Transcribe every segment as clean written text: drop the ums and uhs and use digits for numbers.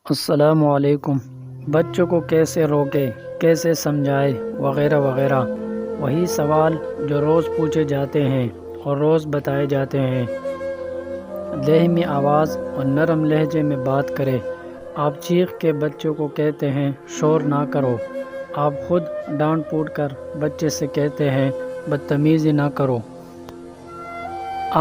السلام علیکم۔ بچوں کو کیسے روکے، کیسے سمجھائے وغیرہ وغیرہ، وہی سوال جو روز پوچھے جاتے ہیں اور روز بتائے جاتے ہیں۔ دھیمی آواز اور نرم لہجے میں بات کرے۔ آپ چیخ کے بچوں کو کہتے ہیں شور نہ کرو، آپ خود ڈانٹ پوٹ کر بچے سے کہتے ہیں بدتمیزی نہ کرو۔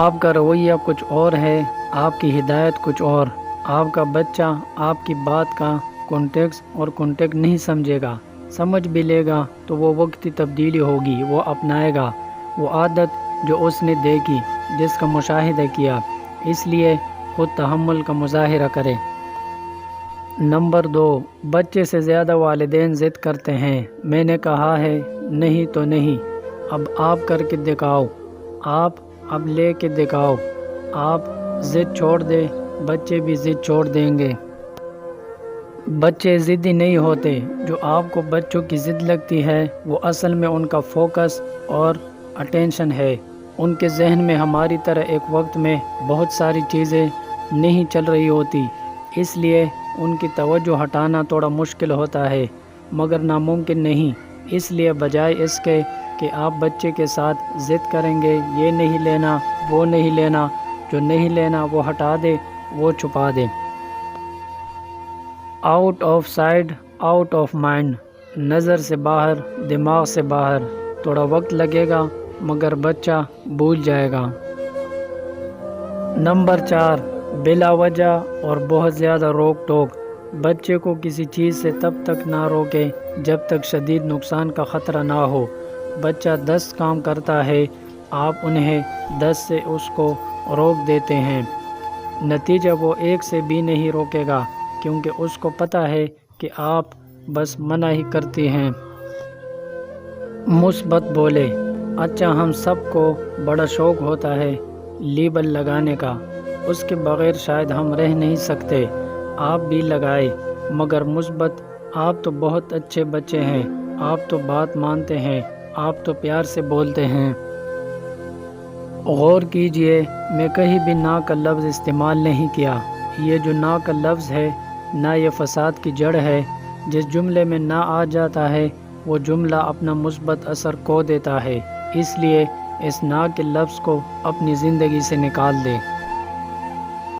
آپ کا رویہ کچھ اور ہے، آپ کی ہدایت کچھ اور۔ آپ کا بچہ آپ کی بات کا کانٹیکسٹ اور کانٹیکٹ نہیں سمجھے گا، سمجھ بھی لے گا تو وہ وقتی تبدیلی ہوگی، وہ اپنائے گا وہ عادت جو اس نے دیکھی، جس کا مشاہدہ کیا، اس لیے خود تحمل کا مظاہرہ کرے۔ نمبر 2، بچے سے زیادہ والدین ضد کرتے ہیں۔ میں نے کہا ہے نہیں تو نہیں، اب آپ کر کے دکھاؤ، آپ اب لے کے دکھاؤ۔ آپ ضد چھوڑ دیں، بچے بھی ضد چھوڑ دیں گے۔ بچے ضدی نہیں ہوتے، جو آپ کو بچوں کی ضد لگتی ہے وہ اصل میں ان کا فوکس اور اٹینشن ہے۔ ان کے ذہن میں ہماری طرح ایک وقت میں بہت ساری چیزیں نہیں چل رہی ہوتی، اس لیے ان کی توجہ ہٹانا تھوڑا مشکل ہوتا ہے، مگر ناممکن نہیں۔ اس لیے بجائے اس کے کہ آپ بچے کے ساتھ ضد کریں گے، یہ نہیں لینا، وہ نہیں لینا، جو نہیں لینا وہ ہٹا دے، وہ چھپا دے۔ Out of sight out of mind, نظر سے باہر دماغ سے باہر۔ تھوڑا وقت لگے گا مگر بچہ بھول جائے گا۔ نمبر 4، بلا وجہ اور بہت زیادہ روک ٹوک۔ بچے کو کسی چیز سے تب تک نہ روکے جب تک شدید نقصان کا خطرہ نہ ہو۔ بچہ 10 کام کرتا ہے، آپ انہیں 10 سے اس کو روک دیتے ہیں، نتیجہ وہ 1 سے بھی نہیں روکے گا، کیونکہ اس کو پتہ ہے کہ آپ بس منع ہی کرتی ہیں۔ مثبت بولے۔ اچھا، ہم سب کو بڑا شوق ہوتا ہے لیبل لگانے کا، اس کے بغیر شاید ہم رہ نہیں سکتے، آپ بھی لگائے، مگر مثبت۔ آپ تو بہت اچھے بچے ہیں، آپ تو بات مانتے ہیں، آپ تو پیار سے بولتے ہیں۔ غور کیجئے، میں کہیں بھی نہ کا لفظ استعمال نہیں کیا۔ یہ جو نہ کا لفظ ہے، نہ یہ فساد کی جڑ ہے۔ جس جملے میں نہ آ جاتا ہے وہ جملہ اپنا مثبت اثر کھو دیتا ہے، اس لیے اس نہ کے لفظ کو اپنی زندگی سے نکال دے۔